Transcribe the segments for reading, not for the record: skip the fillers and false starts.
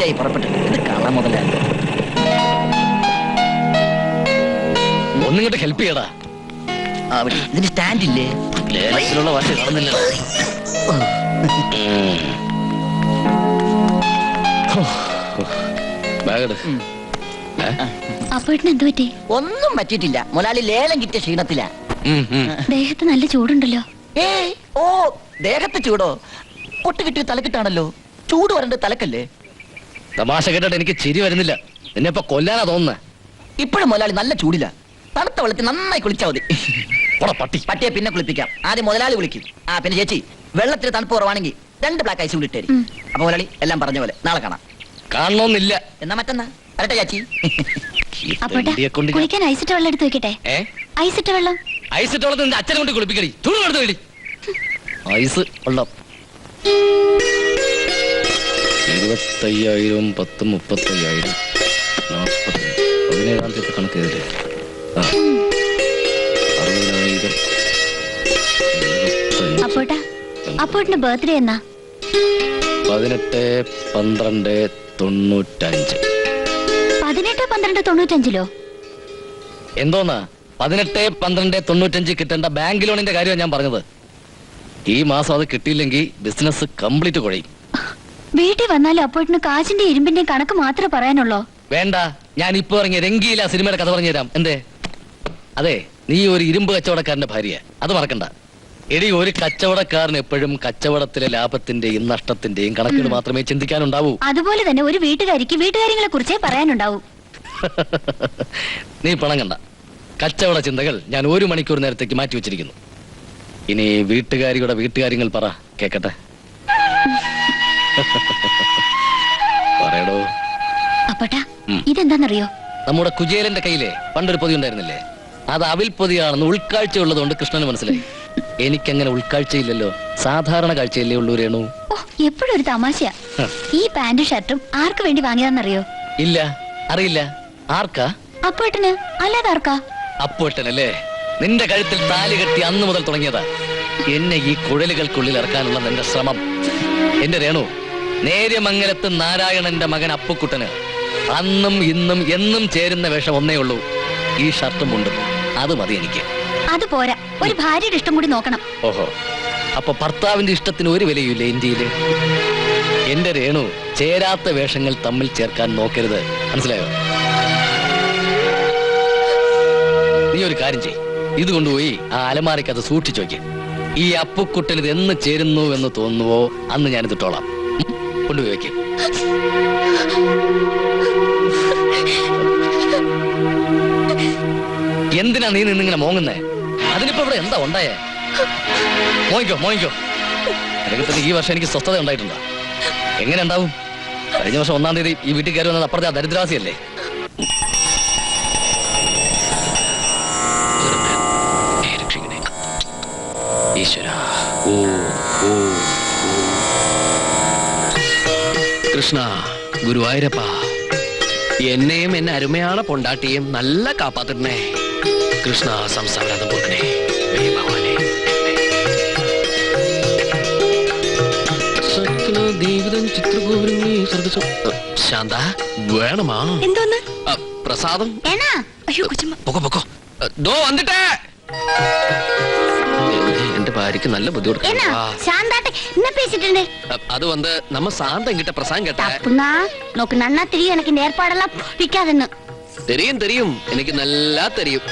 ഉച്ചയായി പുറപ്പെട്ടിട്ട്. ഇത് കള്ള മുതലാണ്. ഒന്നിങ്ങോട്ട് ഹെൽപ്പ് ചെയ്യടാ. ഇതിന് സ്റ്റാൻഡ് ഇല്ലേ? ലേലത്തിലുള്ള വാശി കാണുന്നില്ല. ഒന്നും പറ്റിയിട്ടില്ല. മുതലാളി ലേലം കിട്ടിയ ക്ഷീണത്തിലാ. ദേഹത്ത് നല്ല ചൂടുണ്ടല്ലോ. ഓ ദേഹത്ത് ചൂടോ? പൊട്ട് കിട്ടിയ തലക്കിട്ടാണല്ലോ. ചൂട് വരണ്ട തലക്കല്ലേ? തമാശ കേട്ടിട്ട് എനിക്ക് ചിരി വരുന്നില്ല. എന്നെ ഇപ്പൊ കൊല്ലാനാ തോന്നുന്നേ. ഇപ്പോഴും മുതലാളി നല്ല ചൂടില്ല. തണുത്ത വെള്ളത്തിൽ നന്നായി കുളിച്ചാൽ മതി. പട്ടി പട്ടിയെ പിന്നെ കുളിപ്പിക്കാം. ആദ്യം മുതലാളി കുളിക്കും. പിന്നെ ചേച്ചി വെള്ളത്തിൽ തണുപ്പ് കുറവാണെങ്കിൽ 2 ബ്ലാക്ക് ഐസ് കൂടി ഇട്ടേരി. അപ്പൊ മുതലാളി എല്ലാം പറഞ്ഞ പോലെ നാളെ കാണാം. കാണണമെന്നില്ല. എന്നാ മറ്റന്നാ വരട്ടെ ചേച്ചി. കുളിക്കാൻ ഐസിട്ട വെള്ളം എടുത്ത് വെക്കട്ടെ? ഐസിട്ട വെള്ളം. ഐസിട്ട വെള്ളത്തിൽ നിന്റെ അച്ഛനെ കൊണ്ട് കുളിപ്പിക്കടി. ചൂട് കൊടുത്തു വേടി. ഐസ് വെള്ളം 25,000 10 35,000 40 17-ാം തീയതി കണക്ക് ചെയ്തില്ലേ? 60,000 അപ്പോട്ടിന്റെ ബർത്ത്ഡേ എന്നാ? 18-12-95. 18-12-95 എന്തോന്നാ? 18-12-95 കിട്ടേണ്ട ബാങ്ക് ലോണിന്റെ കാര്യമാണ് ഞാൻ പറഞ്ഞത്. ഈ മാസം അത് കിട്ടിയില്ലെങ്കിൽ ബിസിനസ് കംപ്ലീറ്റ് കുഴയും. വീട്ടിൽ വന്നാലും അപ്പോട്ടിന് കാശിന്റെ ഇരുമ്പിന്റെയും കണക്ക് മാത്രമേ പറയാനുള്ളൂ. വേണ്ട, ഞാൻ ഇപ്പൊ ഇറങ്ങിയ രംഗീല സിനിമയുടെ കഥ പറഞ്ഞു തരാം. എന്തേ? അതെ, നീ ഒരു ഇരുമ്പ് കച്ചവടക്കാരന്റെ ഭാര്യ, അത് മറക്കണ്ട. എടി, ഒരു കച്ചവടക്കാരൻ എപ്പോഴും കച്ചവടത്തിലെ ലാഭത്തിന്റെയും നഷ്ടത്തിന്റെയും കണക്കുകൾ മാത്രമേ ചിന്തിക്കാനുണ്ടാവൂ. അതുപോലെ തന്നെ ഒരു വീട്ടുകാരിക്ക് വീട്ടുകാര്യങ്ങളെ കുറിച്ചേ പറയാനുണ്ടാവൂ. നീ പണങ്ങണ്ട. കച്ചവട ചിന്തകൾ ഞാൻ 1 മണിക്കൂർ നേരത്തേക്ക് മാറ്റി വെച്ചിരിക്കുന്നു. ഇനി വീട്ടുകാരിയുടെ വീട്ടുകാര്യങ്ങൾ പറ, കേക്കട്ടെ. പറയടോ. അപ്പട്ടാ, ഇതെന്താന്നറിയോ? നമ്മുടെ കുചേലന്റെ കയ്യിലെ പണ്ടൊരു പൊതി ഉണ്ടായിരുന്നില്ലേ? അത് അവിൽ പൊതിയാണെന്ന് ഉൾക്കാഴ്ച ഉള്ളതുകൊണ്ട് കൃഷ്ണന് മനസ്സിലായി. എനിക്കങ്ങനെ ഉൾക്കാഴ്ചയില്ലല്ലോ. സാധാരണ കാഴ്ചയല്ലേ ഉള്ളൂ രേണു. എപ്പോഴും ഒരു തമാശയാ. ഈ പാന്റും ഷർട്ടും ആർക്ക് വേണ്ടി വാങ്ങിയതാന്നറിയോ? ഇല്ല, അറിയില്ല. ആർക്കാ? അപ്പോട്ടന്. അല്ലാതെ ആർക്കാ? അപ്പോട്ടനല്ലേ? നിന്റെ കഴുത്തിൽ താലി കെട്ടി അന്ന് മുതൽ തുടങ്ങിയതാ എന്നെ ഈ കുഴലുകൾക്കുള്ളിൽ ഇറക്കാനുള്ള നിന്റെ ശ്രമം. എന്റെ രേണു, നേര്യമംഗലത്ത് നാരായണന്റെ മകൻ അപ്പുക്കുട്ടന് അന്നും ഇന്നും എന്നും ചേരുന്ന വേഷം ഒന്നേ ഉള്ളൂ. ഈ ഷർട്ടും മുണ്ടും. അത് മതി എനിക്ക്. അത് പോരാ, ഒരു ഭാര്യയുടെ ഇഷ്ടം കൂടി നോക്കണം. ഓഹോ, അപ്പൊ ഭർത്താവിന്റെ ഇഷ്ടത്തിന് ഒരു വിലയില്ലേ ഇന്ത്യയില്? എന്റെ രേണു, ചേരാത്ത വേഷങ്ങൾ തമ്മിൽ ചേർക്കാൻ നോക്കരുത്, മനസ്സിലായോ? നീ ഒരു കാര്യം ചെയ്യ്, ഇത് കൊണ്ടുപോയി ആ അലമാരയ്ക്കത് സൂക്ഷിച്ചു വയ്ക്ക്. ഈ അപ്പുക്കുട്ടൻ ഇത് എന്ന് ചേരുന്നു എന്ന് തോന്നുവോ അന്ന് ഞാനിത് ഇട്ടോളാം. കൊണ്ടുപോയി വയ്ക്ക്. എന്തിനാ നീ നിന്നിങ്ങനെ മോങ്ങുന്നേ? അതിനിപ്പോ ഇവിടെ എന്താ ഉണ്ടായേ? മോങ്ങിക്കോ. രംഗത്തിന് ഈ വർഷം എനിക്ക് സ്വസ്ഥത ഉണ്ടായിട്ടുണ്ടോ? എങ്ങനെ ഉണ്ടാവും? കഴിഞ്ഞ വർഷം 1-ാം തീയതി ഈ വീട്ടിൽ കയറി വന്നത് അപ്പുറത്തെ ദരിദ്രവാസിയല്ലേ? ഈശ്വര, കൃഷ്ണ, ഗുരുവായൂരപ്പ, എന്നെയും എന്നെ അരുമയാണ് പൊണ്ടാട്ടിയും നല്ല കാപ്പാത്തിടണേ. കൃഷ്ണ, സംസ്ഥാനം കൊടുക്കണേ. ശാന്ത, വേണമാ? എന്തോന്ന്? പ്രസാദം. പൊക്കോ. ദോ വന്നിട്ടേ. എന്റെ ഭാര്യക്ക് നല്ല ബുദ്ധിമുട്ട്. அது வந்து நம்ம சாந்தம் கிட்ட பிரசாதம் கேட்டா நோக்கு நன்னா தெரியும். எனக்கு இந்த ஏற்பாடெல்லாம் பிடிக்காதுன்னு தெரியும். எனக்கு நல்லா தெரியும்.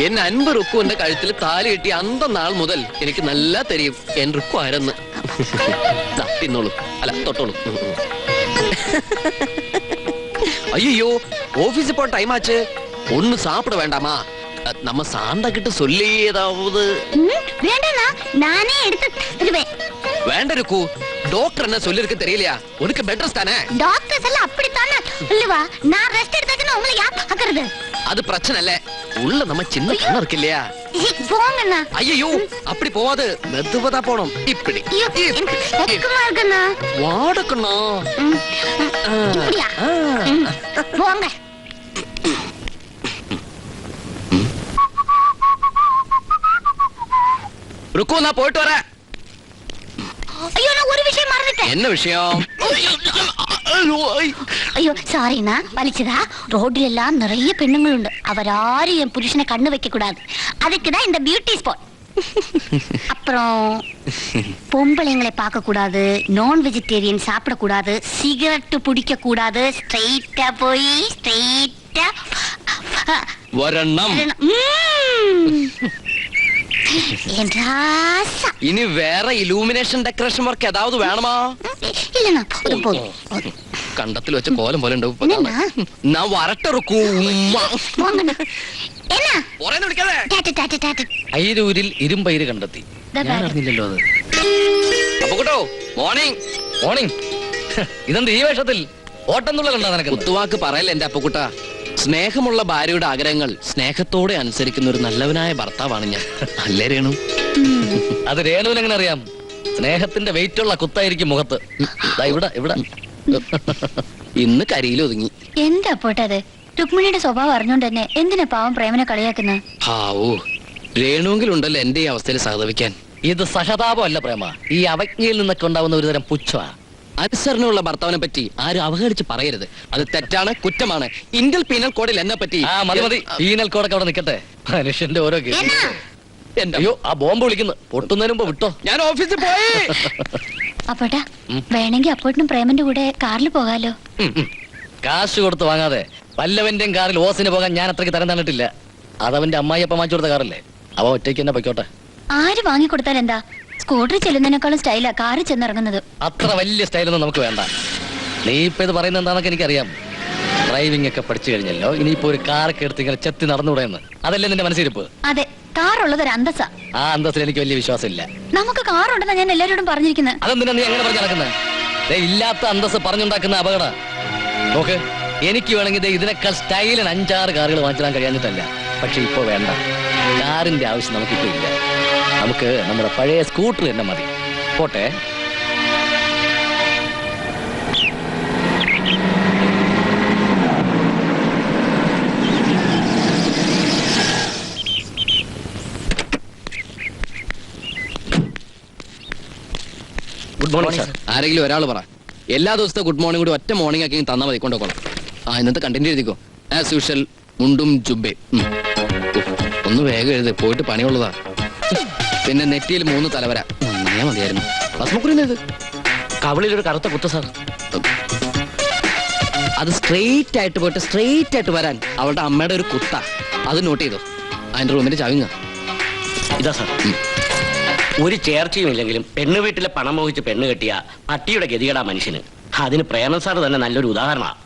എൻ അൻപ് റുക്കുവിന്റെ കഴുത്തിൽ താലി കെട്ടി അന്ത നാൾ മുതൽ എനിക്ക് നല്ല തെരിയും എൻ റുക്കു ആരെന്ന്. തിന്നോളൂ, അല്ല തൊട്ടോളൂ. ஐயோ, ஆபீஸ் போற டைம் ஆச்சு. ஒண்ணு சாப்பிட வேண்டாமா? நம்ம சாந்தா கிட்ட சொல்லி ஏதாவது. வேண்டானா நானே எடுத்து தருவேன். வேണ്ട ருக்கு, டாக்டர் என்ன சொல்லிருக்கு தெரியலையா? உனக்கு பெட் ரெஸ்ட் தானே? டாக்டர்ஸ் எல்லாம் அப்படி தானே இல்லவா? நான் ரெஸ்ட் எடுத்ததுன்னு உங்களை யார் பாக்குறது? அது பிரச்சனை இல்ல. உள்ள நம்ம சின்ன கண்ணு இருக்கு இல்லையா? போங்கண்ணா. ஐயோ, அப்படி போவாது. மெதுவா போணும். இப்படி வாடக்கண்ணா. இப்படியா? போங்க. ருக்கு, நான் போயிட்டு வரேன். ஐயோ, நான் ஒரு விஷயம் மறந்துட்டேன். என்ன விஷயம்? അയ്യോ സോറി എന്നാ വലിച്ചതാ. ரோட்லெல்லாம் நிறைய பெண்ணுங்களுண்டு. அவராரும் என் புருஷனை கண்ணு வைக்க கூடாது. அதுக்குதான் இந்த பியூட்டி ஸ்பாட். அப்புறம் பொம்பளைங்களை பார்க்க கூடாது, நான் வெஜிடேரியன் சாப்பிட கூடாது, சிகரெட் பிடிக்க கூடாது. ஸ்ட்ரைட்டா போய் ஸ்ட்ரைட்டா വരണം. ഇനി വേറെ ഇലൂമിനേഷൻ ഡെക്കറേഷൻ വർക്ക് ഏതാവത് വേണമാ? இல்லண்ணா போதும் போதும். കണ്ടത്തിൽ വെച്ച കോലം പോലെ ഉണ്ടാവും. ഞാൻ വരട്ടിറക്കൂ. എന്നാ അയിരൂരിൽ ഇരുമ്പയിര് കണ്ടെത്തി. ഞാൻ അറിഞ്ഞില്ലല്ലോ അത്. അപ്പൊ കേട്ടോ മോർണിംഗ്. മോർണിംഗ്. ഇതെന്ത് ഈ വേഷത്തിൽ ഓട്ടം തുള്ളൽ കണ്ടാ നിനക്ക്? കുത്തുവാക്ക് പറയല്ല എന്റെ അപ്പക്കുട്ട. സ്നേഹമുള്ള ഭാര്യയുടെ ആഗ്രഹങ്ങൾ സ്നേഹത്തോടെ അനുസരിക്കുന്ന ഒരു നല്ലവനായ ഭർത്താവാണ് ഞാൻ. അല്ലേ രേണു? അത് രേണുവിന് എങ്ങനെ അറിയാം? സ്നേഹത്തിന്റെ വെയിറ്റുള്ള കുത്തായിരിക്കും മുഖത്ത്. ഇവിടെ ഇവിടെ ഇന്ന് കരിയിൽ ഒതുങ്ങി. എന്താ പോട്ടത്? രുക്മിണിയുടെ സ്വഭാവം അറിഞ്ഞോണ്ട് തന്നെ എന്തിനാ പാവം പ്രേമനെ കളിയാക്കുന്നത്? ഹാവൂ, രേണുവെങ്കിലുണ്ടല്ലോ എന്റെ ഈ അവസ്ഥയിൽ സഹതപിക്കാൻ. ഇത് സഹതാപം അല്ല പ്രേമ, ഈ അവജ്ഞയിൽ നിന്നൊക്കെ ഉണ്ടാവുന്ന ഒരു തരം പുച്ഛമാ. അനുസരണമുള്ള ഭർത്താവിനെ പറ്റി ആരും അവഹേളിച്ച് പറയരുത്. അത് തെറ്റാണ്, കുറ്റമാണ്. ഇന്ത്യൻ പീനൽ കോഡിൽ എന്നെ പറ്റി മതി മതി, പീനൽ കോഡൊക്കെ അവിടെ നിൽക്കട്ടെ. മനുഷ്യന്റെ ഓരോ അയ്യോ, ആ ബോംബ് വിളിക്കുന്നു. പൊട്ടുന്നതിന് മുമ്പ് വിട്ടോ. ഞാൻ ഓഫീസിൽ പോയി. അപ്പോട്ടാ വേണമെങ്കിൽ അപ്പോട്ടിനും പ്രേമന്റെ കൂടെ കാറിൽ പോകാലോ. കാശ് കൊടുത്ത് വാങ്ങാതെ വല്ലവന്റെയും കാറിൽ ഓസിന് പോകാൻ ഞാൻ അത്രയ്ക്ക് തരം തന്നിട്ടില്ല. അതവന്റെ അമ്മായിയപ്പ വാങ്ങിച്ചു കൊടുത്ത കാറല്ലേ, അവ ഒറ്റയ്ക്ക് തന്നെ പൊയ്ക്കോട്ടെ. ആര് വാങ്ങിക്കൊടുത്താൽ എന്താ? സ്കൂട്ടറിൽ ചെല്ലുന്നതിനേക്കാളും സ്റ്റൈലാ കാറിൽ ചെന്നിറങ്ങുന്നത്. അത്ര വലിയ സ്റ്റൈലൊന്നും നമുക്ക് വേണ്ട. നീ ഇപ്പൊ ഇത് പറയുന്നത് എന്താണെന്നൊക്കെ എനിക്കറിയാം. ഡ്രൈവിംഗ് ഒക്കെ പഠിച്ചു കഴിഞ്ഞല്ലോ, ഇനിയിപ്പോ ഒരു കാറൊക്കെ എടുത്ത് ഇങ്ങനെ ചെത്തി നടന്നുകൂടെയെന്ന്. അതല്ലേ നിന്റെ മനസ്സിരിപ്പ്? അതെ, കാറുള്ളത് ഒരു അന്തസ്സാ. ആ അന്തസ്സിൽ എനിക്ക് വലിയ വിശ്വാസമില്ല. നമുക്ക് കാറുണ്ടെന്നാ ഞാൻ എല്ലാവരോടും പറഞ്ഞിരിക്കുന്നത്. അതെന്തിനാ നീ അങ്ങനെ പറഞ്ഞു നടക്കുന്നത്? ഇല്ലാത്ത അന്തസ് പറഞ്ഞുണ്ടാക്കുന്ന അപകട. നോക്ക്, എനിക്ക് വേണമെങ്കിൽ ഇതിനേക്കാൾ സ്റ്റൈലിന് 5-6 കാറുകൾ വാങ്ങിച്ചിടാൻ കഴിയാഞ്ഞിട്ടല്ല. പക്ഷെ ഇപ്പൊ വേണ്ട, കാറിന്റെ ആവശ്യം നമുക്കിപ്പോ ഇല്ല. നമുക്ക് നമ്മുടെ പഴയ സ്കൂട്ടർ തന്നെ മതി. പോട്ടെ. Good morning sir. ആരെങ്കിലും ഒരാൾ പറ. എല്ലാ ദിവസത്തെ ഗുഡ് മോർണിംഗ് കൂടി ഒറ്റ മോർണിംഗ് ആക്കി തന്നാൽ മതി. കൊണ്ടുപോകണം. ഇന്നത്തെ കണ്ടന്റ് എഴുതിക്കോ. ആസ് യൂഷ്വൽ മുണ്ടും ജുബേ. ഒന്ന് വേഗം എഴുതി, പോയിട്ട് പണിയുള്ളതാ. പിന്നെ നെറ്റിയിൽ 3 തലവര. നന്നായാ മതിയായിരുന്നു. ഭസ്മക്കുറിയത് കവിളിലൊരു കറുത്ത കുത്ത സാർ. അത് സ്ട്രെയിറ്റ് ആയിട്ട് പോയിട്ട് സ്ട്രെയിറ്റ് ആയിട്ട് വരാൻ അവളുടെ അമ്മയുടെ ഒരു കുത്ത. അത് നോട്ട് ചെയ്തോ. അതിന്റെ റൂമിന്റെ ചവിങ്ങ ഇതാ സാർ. ഒരു ചേർച്ചയും ഇല്ലെങ്കിലും പെണ്ണ് വീട്ടിലെ പണം മോഹിച്ച് പെണ്ണ് കെട്ടിയ പട്ടിയുടെ ഗതികേടാ മനുഷ്യന്. അതിന് പ്രേമൻ സാർ തന്നെ നല്ലൊരു ഉദാഹരണമാണ്.